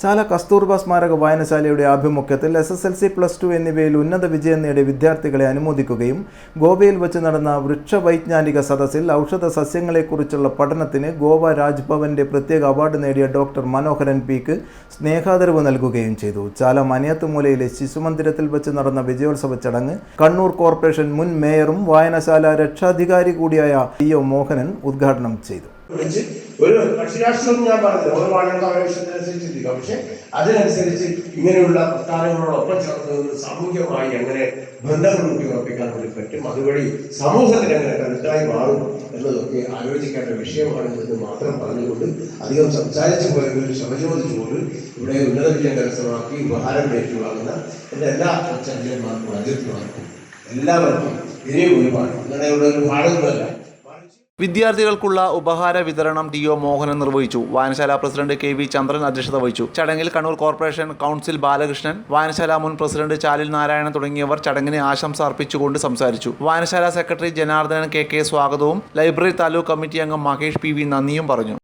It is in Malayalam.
ചാല കസ്തൂർബ സ്മാരക വായനശാലയുടെ ആഭിമുഖ്യത്തിൽ SSLC +2 എന്നിവയിൽ ഉന്നത വിജയം നേടിയ വിദ്യാർത്ഥികളെ അനുമോദിക്കുകയും ഗോവയിൽ വെച്ച് നടന്ന വൃക്ഷവൈജ്ഞാനിക സദസ്സിൽ ഔഷധ സസ്യങ്ങളെക്കുറിച്ചുള്ള പഠനത്തിന് ഗോവ രാജ്ഭവന്റെ പ്രത്യേക അവാർഡ് നേടിയ ഡോക്ടർ മനോഹരൻ പിക്ക് സ്നേഹാദരവ് നൽകുകയും ചെയ്തു. ചാല മനയത്തുമൂലയിലെ ശിശുമന്ദിരത്തിൽ വെച്ച് നടന്ന വിജയോത്സവ ചടങ്ങ് കണ്ണൂർ കോർപ്പറേഷൻ മുൻ മേയറും വായനശാല രക്ഷാധികാരി കൂടിയായ ടി.ഒ. മോഹനൻ ഉദ്ഘാടനം ചെയ്തു. ഒരു കക്ഷിരാഷ്ട്രം ഞാൻ പറഞ്ഞത് ഓരോ ആവശ്യത്തിനനുസരിച്ച് പക്ഷെ അതിനനുസരിച്ച് ഇങ്ങനെയുള്ള പ്രസ്ഥാനങ്ങളോടൊപ്പം ചേർന്ന് സാമൂഹികമായി എങ്ങനെ ബന്ധങ്ങൾ ഊട്ടിയുറപ്പിക്കാൻ വേണ്ടി പറ്റും, അതുവഴി സമൂഹത്തിന് എങ്ങനെ കരുത്തായി മാറും എന്നതൊക്കെ ആലോചിക്കേണ്ട വിഷയമാണ് എന്ന് മാത്രം പറഞ്ഞുകൊണ്ട് അധികം സംസാരിച്ചു പോയവർ ശമചോദിച്ചുകൊണ്ട് ഇവിടെ ഉന്നത വിജയം കരസ്ഥമാക്കി ഉപഹാരം ഏറ്റുവാങ്ങുന്ന എൻ്റെ എല്ലാ ചന്ദ്രന്മാർക്കും അജിത്മാർക്കും എല്ലാവർക്കും ഇനിയും ഒരുപാട് അങ്ങനെ ഒരു പാടൊന്നുമല്ല. വിദ്യാർത്ഥികൾക്കുള്ള ഉപഹാര വിതരണം ടി.ഒ. മോഹനൻ നിർവഹിച്ചു. വായനശാല പ്രസിഡന്റ് KV ചന്ദ്രൻ അധ്യക്ഷത വഹിച്ചു. ചടങ്ങിൽ കണ്ണൂർ കോർപ്പറേഷൻ കൗൺസിൽ ബാലകൃഷ്ണൻ, വായനശാല മുൻ പ്രസിഡന്റ് ചാലിൽ നാരായണൻ തുടങ്ങിയവർ ചടങ്ങിന് ആശംസ അർപ്പിച്ചുകൊണ്ട് സംസാരിച്ചു. വായനശാല സെക്രട്ടറി ജനാർദ്ദനൻ KK സ്വാഗതവും ലൈബ്രറി താലൂക്ക് കമ്മിറ്റി അംഗം മഹേഷ് PV നന്ദിയും പറഞ്ഞു.